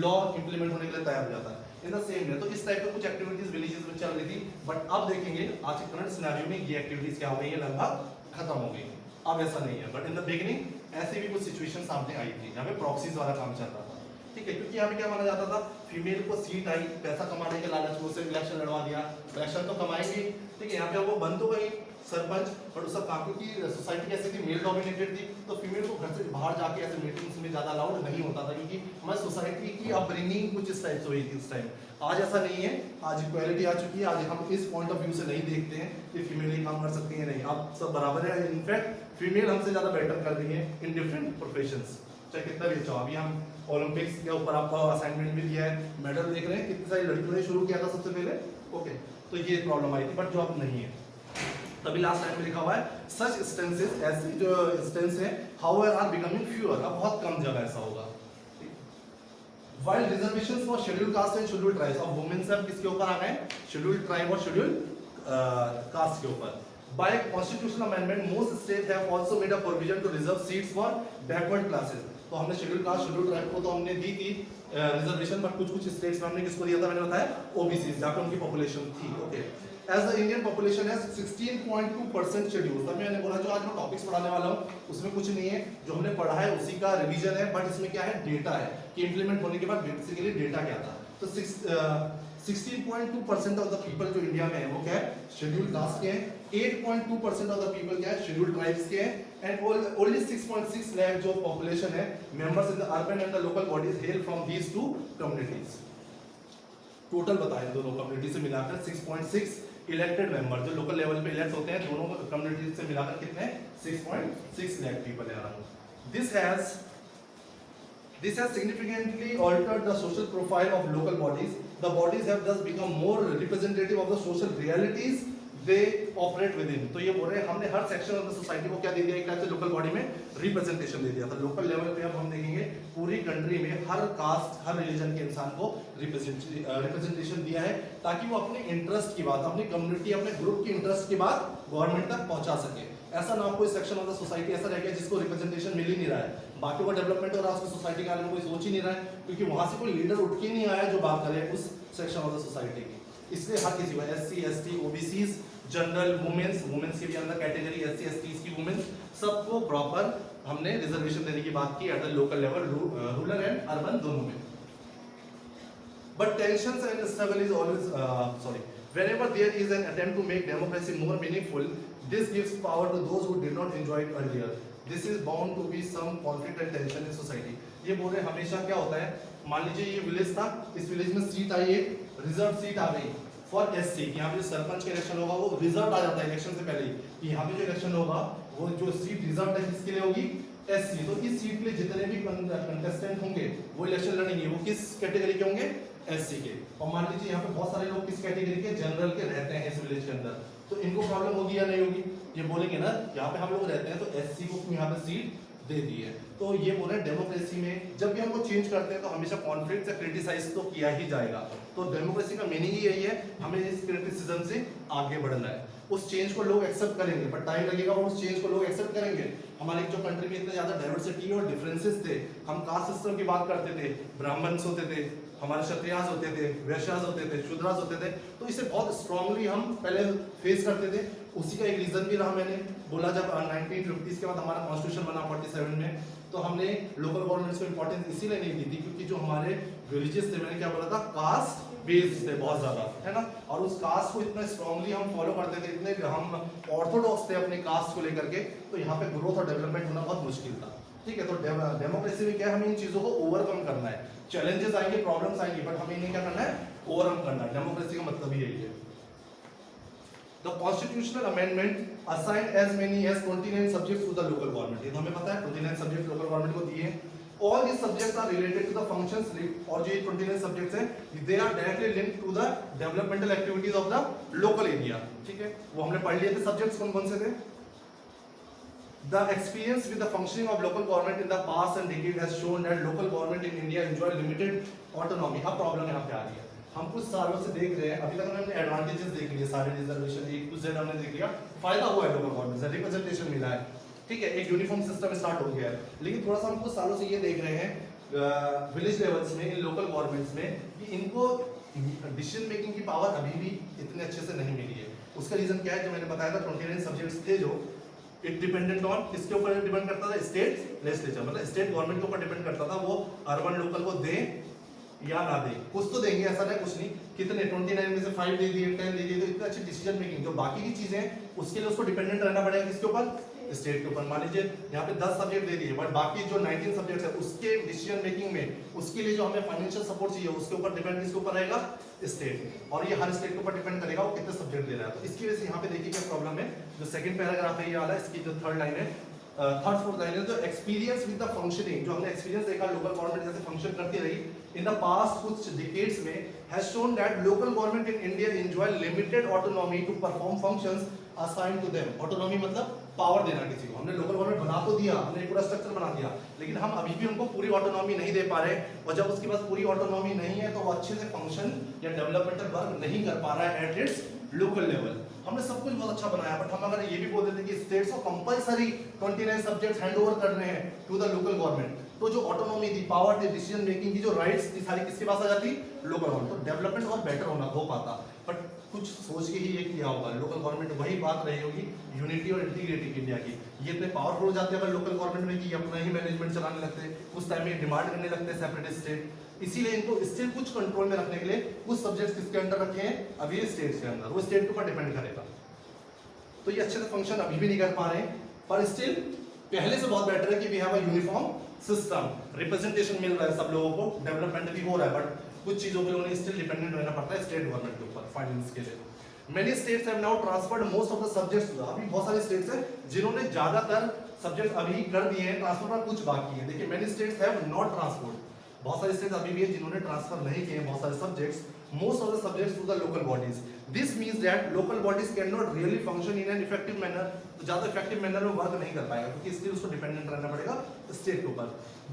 लॉ इंप्लीमेंट होने के लिए तैयार हो जाता है। इन द सेम है, तो इस टाइप के कुछ एक्टिविटीज विलेजेस में चल रही थी, बट अब देखेंगे आज के करंट सिनेरियो में ये एक्टिविटीज क्या हो गई है, लगभग खत्म हो गई। अब ऐसा नहीं है, बट इन द बिगिनिंग ऐसी भी कुछ सिचुएशन सामने आई थी जहाँ पे प्रॉक्सीज वाला काम चल रहा था, ठीक है, क्योंकि यहाँ पे क्या माना जाता था, फीमेल को सीट आई, पैसा कमाने के लालच में उसे इलेक्शन लड़वा दिया, इलेक्शन तो कमाएंगे, ठीक है, यहाँ पे वो बन तो गई सरपंच, पर उसका काम क्योंकि सोसाइटी कैसी थी, मेल डोमिनेटेड थी, तो फीमेल को घर से बाहर जाके ऐसे मीटिंग्स में ज्यादा अलाउड नहीं होता था, क्योंकि हमारी सोसाइटी की अपब्रिंगिंग कुछ इस टाइप से हुई थी उस टाइम। आज ऐसा नहीं है, आज इक्वालिटी आ चुकी है, आज हम इस पॉइंट ऑफ व्यू से नहीं देखते हैं कि फीमेल ये काम कर सकती है, नहीं, अब सब बराबर है, इनफैक्ट फीमेल हमसे ज्यादा बेटर कर रही है इन डिफरेंट प्रोफेशंस, चाहे कितना भी अच्छा। अभी हम ओलंपिक्स के ऊपर आपको असाइनमेंट भी दिया है, मेडल देख रहे हैं, कितनी सारी लड़कियों ने शुरू किया था सबसे पहले, ओके, तो ये प्रॉब्लम आई थी, बट जो अब नहीं है। तभी लास्ट लाइन में लिखा हुआ है सच इंस्टेंसेस, ऐसी जो इंस्टेंस है हाउएवर आर बिकमिंग फ्यूअर, अब बहुत कम जगह ऐसा होगा। While reservations for scheduled caste and scheduled tribes, अब वुमेन सब किसके ऊपर आ गए, शेड्यूल्ड ट्राइब और शेड्यूल्ड कास्ट के ऊपर। By constitutional amendment, most states have also made a provision to reserve seats for backward classes. तो हमने शेड्यूल्ड कास्ट शेड्यूल्ड ट्राइब को तो हमने दी थी रिजर्वेशन, बट कुछ स्टेट्स में हमने किसको दिया था, मैंने बताया ओबीसी, जहाँ पे उनकी पॉपुलेशन थी, okay. As the Indian population has 16.2% scheduled, तब मैंने बोला जो आज मैं टॉपिक्स पढ़ाने वाला हूँ उसमें कुछ नहीं है, जो हमने पढ़ा है उसी का रिवीजन है, बट इसमें क्या है, डेटा है कि इंप्लीमेंट होने के बाद बेसिकली डेटा क्या था। तो 16.2% ऑफ द पीपल जो इंडिया में है वो क्या है, शेड्यूल्ड कास्ट के हैं। 8.2% ऑफ द पीपल क्या है, शेड्यूल्ड ट्राइब्स के हैं। एंड ओनली 6.6 लाख जो पॉपुलेशन है members in the urban and the local bodies hello from these two communities. Total बताएं दोनों कम्युनिटी से मिलाकर 6.6 इलेक्टेड मेंबर जो लोकल लेवल पे इलेक्ट होते हैं, दोनों कम्युनिटी से मिलाकर कितने, 6.6 लाख पीपल है around. This has significantly altered the social profile of local bodies. The bodies have thus become more representative of the social realities they operate within. तो ये बोल रहे हैं हमने हर सेक्शन ऑफ द सोसाइटी को क्या दे दिया, एक टाइप से लोकल बॉडी में रिप्रेजेंटेशन दे दिया था। लोकल लेवल पे अब हम देखेंगे पूरी कंट्री में हर कास्ट, हर रिलीजन के इंसान को रिप्रेजेंटेशन दिया है ताकि वो अपने इंटरेस्ट की बात, अपनी कम्युनिटी, अपने ग्रुप की इंटरेस्ट की बात गवर्नमेंट तक पहुंचा सके। ऐसा ना कोई सेक्शन ऑफ द सोसाइटी ऐसा रह गया जिसको रिप्रेजेंटेशन मिल ही नहीं रहा है, बाकी का डेवलपमेंट हो रहा है उसकी सोसाइटी के बारे में कोई सोच ही नहीं रहा है, क्योंकि वहां से कोई लीडर उठ के नहीं आया जो बात करे उस सेक्शन ऑफ द सोसाइटी की। इसलिए हर किसी को SC, ST, OBCs, general, women's के भी अंदर कैटेगरी SC, ST की वुमेन्स, सबको प्रॉपर हमने रिजर्वेशन देने की बात की at the local level, rural and urban दोनों में। But tensions and struggle is always whenever there is an attempt to make democracy more meaningful, this gives power to those who did not enjoy it earlier. This is bound to be some conflict and tension in society. ये बोल रहे हमेशा क्या होता है, मान लीजिए ये विलेज था, इस विलेज में सीट आई, एक रिजर्व सीट आ गई फॉर SC। यहाँ पे जो सरपंच का इलेक्शन होगा वो रिजर्व आ जाता है इलेक्शन से पहले ही, यहाँ पे जो इलेक्शन होगा वो जो सीट रिजर्व है किसके लिए होगी, SC। तो इस सीट के लिए जितने भी कंटेस्टेंट होंगे वो इलेक्शन लड़ेंगे, वो किस कैटेगरी के होंगे, SC के। और मान लीजिए यहाँ पे बहुत सारे लोग किस कैटेगरी के, जनरल के रहते हैं इस विलेज के अंदर, तो इनको प्रॉब्लम होगी या नहीं होगी, ये बोलेंगे ना यहाँ पे हम लोग रहते हैं तो SC को यहाँ पे सीट दे दी है। तो ये बोल रहे हैं डेमोक्रेसी में जब भी हमको चेंज करते हैं तो हमेशा कॉन्फ्लिक्ट से क्रिटिसाइज तो किया ही जाएगा। तो डेमोक्रेसी का मीनिंग ही यही है, हमें इस क्रिटिसिज्म से आगे बढ़ना है। उस चेंज को लोग एक्सेप्ट करेंगे, बट टाइम लगेगा, और उस चेंज को लोग एक्सेप्ट करेंगे। हमारे जो कंट्री में इतने ज्यादा डाइवर्सिटी और डिफरेंसेस थे, हम कास्ट सिस्टम की बात करते थे, ब्राह्मण्स होते थे, हमारे क्षत्रियास होते थे, वैश्यास होते थे, शूद्रास होते थे, तो इसे बहुत स्ट्रांगली हम पहले फेस करते थे। उसी का एक रीजन भी रहा, मैंने बोला जब 1950s के बाद हमारा कॉन्स्टिट्यूशन बना 47 में, तो हमने लोकल गवर्नमेंट्स को इंपॉर्टेंस इसीलिए नहीं दी थी क्योंकि जो हमारे विलेजेस थे, मैंने क्या बोला था, कास्ट बेस्ड थे बहुत ज्यादा, है ना, और उस कास्ट को इतना स्ट्रांगली हम फॉलो करते थे, इतने हम ऑर्थोडॉक्स थे अपने कास्ट को लेकर के, तो यहाँ पे ग्रोथ और डेवलपमेंट होना बहुत मुश्किल था। ठीक है, तो डेमोक्रेसी में क्या है, हमें इन चीजों को ओवरकम करना है। चैलेंजेस आएंगे, प्रॉब्लम्स आएंगी, बट हमें इन्हें क्या करना है, ओवरकम करना है। डेमोक्रेसी का मतलब ही यही है। The constitutional amendment assigned as many as 29 subjects to the local government. ये तो हमें पता है 29 subjects local government को दिए हैं। All these subjects are related to the functions, और जो ये 29 subjects हैं, they are directly linked to the developmental activities of the local area. ठीक है, वो हमने पढ़ लिए थे subjects कौन कौन से थे। The experience with the functioning of local government in the past and decade has shown that local government in India enjoy limited autonomy. अब प्रॉब्लम यहाँ पे आ रही है, हम कुछ सालों से देख रहे हैं, अभी तक हमने एडवांटेजेस देख लिए, सारे रिजर्वेशन A to Z हमने देख लिया, फायदा हुआ है लोकल गवर्नमेंट से, रिप्रेजेंटेशन मिला है, ठीक है, एक यूनिफॉर्म सिस्टम स्टार्ट हो गया है। लेकिन थोड़ा सा हम कुछ सालों से ये देख रहे हैं विलेज लेवल्स में, इन लोकल गवर्नमेंट्स में, कि इनको डिसीजन मेकिंग की पावर अभी भी इतने अच्छे से नहीं मिली है। उसका रीजन क्या है, जो मैंने बताया था 29 सब्जेक्ट्स थे, जो इट डिपेंडेंट ऑन, किसके ऊपर डिपेंड करता था, स्टेट लेजिस्लेचर, मतलब स्टेट गवर्नमेंट के ऊपर डिपेंड करता था, वो अर्बन लोकल को दे या ना दे, कुछ तो देंगे, ऐसा नहीं कुछ नहीं, कितने 29 में से 5 दे दिए, 10 दे दिए, तो इतनी अच्छी डिसीजन मेकिंग, जो बाकी की चीजें हैं उसके लिए उसको डिपेंडेंट रहना पड़ेगा, किसके ऊपर, स्टेट के ऊपर। मान लीजिए यहाँ पे 10 सब्जेक्ट दे दिए, बट बाकी जो 19 सब्जेक्ट्स है उसके डिसीजन मेकिंग में, उसके लिए जो हमें फाइनेंशियल सपोर्ट चाहिए, उसके ऊपर डिपेंड किसके ऊपर रहेगा, स्टेट, और ये हर स्टेट के ऊपर डिपेंड करेगा वो कितने सब्जेक्ट दे रहा है। तो इसकी वजह से यहाँ पे देखिए क्या प्रॉब्लम है, जो सेकंड पैराग्राफ है ये वाला, इसकी जो थर्ड लाइन है, थर्ड फोर्थ लाइन है, तो एक्सपीरियंस विद द फंक्शनिंग, जो हमने एक्सपीरियंस देखा लोकल गवर्नमेंट जैसे फंक्शन करती रही इन द पास्ट कुछ डिकेड्स में, has shown that local government in India enjoy limited autonomy to perform functions assigned to them. Autonomy मतलब पावर देना किसी को, हमने लोकल गवर्नमेंट बना तो दिया, हमने पूरा स्ट्रक्चर बना दिया, लेकिन हम अभी भी उनको पूरी ऑटोनॉमी नहीं दे पा रहे, और जब उसके पास पूरी ऑटोनॉमी नहीं है तो वो अच्छे से फंक्शन या डेवलपमेंटल वर्क नहीं कर पा रहा है एट इट्स लोकल लेवल। हमने सब कुछ बहुत अच्छा बनाया, बट हम अगर ये भी बोल देते कि स्टेट्स को कंपलसरी 29 सब्जेक्ट्स हैंडओवर कर रहे हैं टू द लोकल गवर्नमेंट, तो जो ऑटोनॉमी थी, पावर थी, डिसीजन मेकिंग की जो राइट्स थी, सारी किसके पास आ जाती, लोकल गवर्नमेंट, तो डेवलपमेंट और बेटर हो पाता। बट कुछ सोच के ही ये किया होगा लोकल गवर्नमेंट, वही बात रही होगी यूनिटी और इंटीग्रिटी इंडिया की। ये इतने पावरफुल हो जाते हैं अगर लोकल गवर्नमेंट में कि अपना ही मैनेजमेंट चलाने लगते, उस टाइम में डिमांड करने लगते सेपरेट स्टेट, इसीलिए इनको स्टिल कुछ कंट्रोल में रखने के लिए कुछ सब्जेक्ट्स किसके अंडर रखे हैं, अभी स्टेट के अंदर, वो स्टेट के ऊपर डिपेंड करेगा। तो ये अच्छे से फंक्शन अभी भी नहीं कर पा रहे हैं, पर स्टिल पहले से बहुत बेटर है कि we have a uniform system, representation मिल रहा है सब लोगों को, डेवलपमेंट भी हो रहा है, बट कुछ चीजों के लिए उन्हें स्टिल डिपेंडेंट रहना पड़ता है स्टेट गवर्नमेंट के ऊपर फाइनेंस के लिए। Many states have now transferred most of the subjects। अभी बहुत सारे स्टेट्स हैं जिन्होंने ज्यादातर सब्जेक्ट अभी कर दिए हैं ट्रांसफर, पर कुछ बाकी है। देखिए many states have not transferred, बहुत सारे स्टेट्स अभी भी हैं जिन्होंने ट्रांसफर नहीं किए हैं बहुत सारे subjects, most of the subjects to the local bodies। This means that local bodies cannot really function in an effective manner, तो ज्यादा इफेक्टिव मैनर में वर्क नहीं कर पाएगा क्योंकि इसलिए उसको डिपेंडेंट रहना पड़ेगा स्टेट के ऊपर।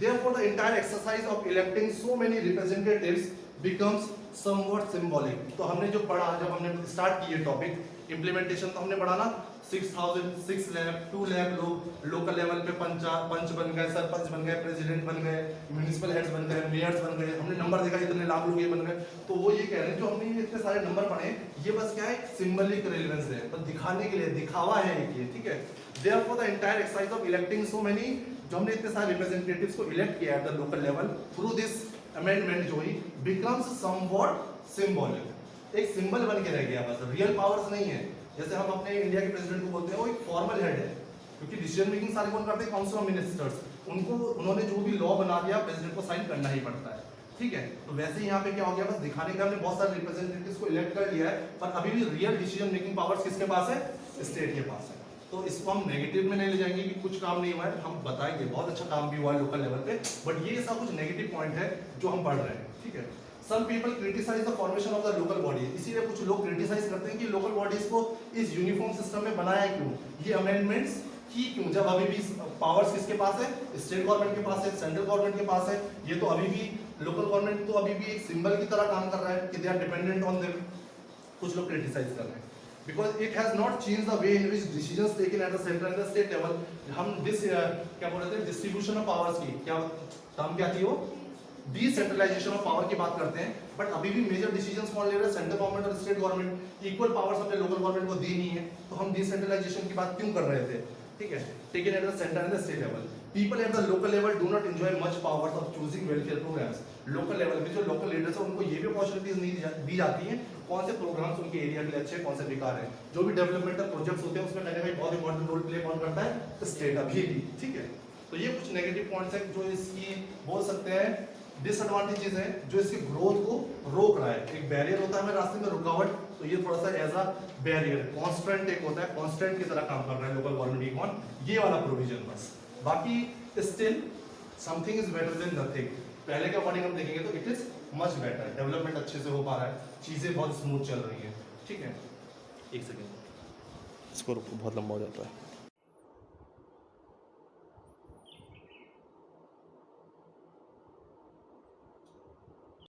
Therefore the entire exercise of electing so many representatives becomes somewhat symbolic। तो हमने जो पढ़ा, जब हमने स्टार्ट की ये टॉपिक इम्प्लीमेंटेशन, तो हमने पढ़ा ना 6,000 6 लाख 2 लाख लोग लोकल लेवल पे पंच बन गए, सरपंच बन गए, प्रेसिडेंट बन गए, म्युनिसिपल हेड्स बन गए, मेयर्स बन गए, हमने नंबर देखा इतने लाख लोग ये बन गए। तो वो ये कह रहे हैं जो हमने ये इतने सारे नंबर पढ़े ये बस क्या है, सिंबलिक रेलेवेंस है, तो दिखाने के लिए, दिखावा है ये, ठीक है। Therefore the entire exercise of electing so many, जो हमने इतने सारे रिप्रेजेंटेटिव्स को इलेक्ट किया eight the local level through this amendment जो ही becomes somewhat symbolic, एक सिंबल बन के रह गया, बस रियल पावर्स नहीं है। जैसे हम अपने इंडिया के प्रेसिडेंट को बोलते हैं वो एक फॉर्मल हेड है, क्योंकि डिसीजन मेकिंग सारे कौन करते हैं, काउंसिल ऑफ मिनिस्टर्स, उनको उन्होंने जो भी लॉ बना दिया प्रेसिडेंट को साइन करना ही पड़ता है, ठीक है। तो वैसे ही यहाँ पे क्या हो गया, बस दिखाने के हमने बहुत सारे रिप्रेजेंटेटिव्स को इलेक्ट कर लिया है, पर अभी भी रियल डिसीजन मेकिंग पावर्स किसके पास है, स्टेट के पास है। तो इसको हम नेगेटिव में नहीं ले जाएंगे कि कुछ काम नहीं हुआ है, हम बताएंगे बहुत अच्छा काम भी हुआ है लोकल लेवल पे, बट ये ऐसा कुछ नेगेटिव पॉइंट है जो हम पढ़ रहे हैं, ठीक है। Some people criticize the formation of the local body, इसीलिए कुछ लोग क्रिटिसाइज करते हैं कि लोकल बॉडीज को इस यूनिफॉर्म सिस्टम में बनाया क्यों, ये अमेंडमेंट्स की क्यों, जब अभी भी पावर्स किसके पास है, स्टेट गवर्नमेंट के पास है, सेंट्रल गवर्नमेंट के पास है। ये तो अभी भी लोकल गवर्नमेंट तो अभी भी एक सिंबल की तरह काम कर रहा है कि they are dependent on them. कुछ लोग क्रिटिसाइज कर रहे हैं because it has not changed the way in which decisions taken at the central and the state level। हम क्या बोल रहे थे, डिस्ट्रीब्यूशन ऑफ पावर्स की क्या टर्म क्या थी, वो डिसेंट्रलाइजेशन ऑफ पावर की बात करते हैं, बट अभी भी मेजर डिसीजंस कौन ले रहे हैं, सेंट्रल गवर्नमेंट और स्टेट गवर्नमेंट। इक्वल पावर्स अपने लोकल गवर्नमेंट को दी नहीं है, तो हम डिसेंट्रलाइजेशन की बात क्यों कर रहे थे, ठीक है। Taken at the centre and the state level, people at the local level do not enjoy much powers of choosing welfare programmes. Local level पे जो लोकल लीडर्स हैं उनको ये भी अपॉर्चुनिटीज नहीं दी जाती हैं कौन से प्रोग्राम्स उनके एरिया के लिए अच्छे, कौन से बेकार हैं। जो भी डेवलपमेंटल प्रोजेक्ट्स होते हैं उसमें कहीं ना कहीं बहुत इंपॉर्टेंट रोल प्ले कौन करता है, स्टेट अभी भी, ठीक है। तो ये कुछ नेगेटिव पॉइंट्स हैं जो इसकी बोल सकते हैं डिसएडवांटेजेस हैं, जो इसकी ग्रोथ को रोक रहा है। एक बैरियर होता है हमें रास्ते में, रुकावट, तो ये थोड़ा सा एज अ बैरियर, कांस्टेंट एक होता है, कांस्टेंट की तरह काम कर रहा है लोकल गवर्नमेंट कौन, ये वाला प्रोविजन बस। बाकी still something is better than nothing. पहले के अकॉर्डिंग हम देखेंगे तो it is much better, development अच्छे से हो पा रहा है, चीजें बहुत स्मूथ चल रही हैं, ठीक है। एक सेकेंड, इसको रुको बहुत लंबा हो जाता है।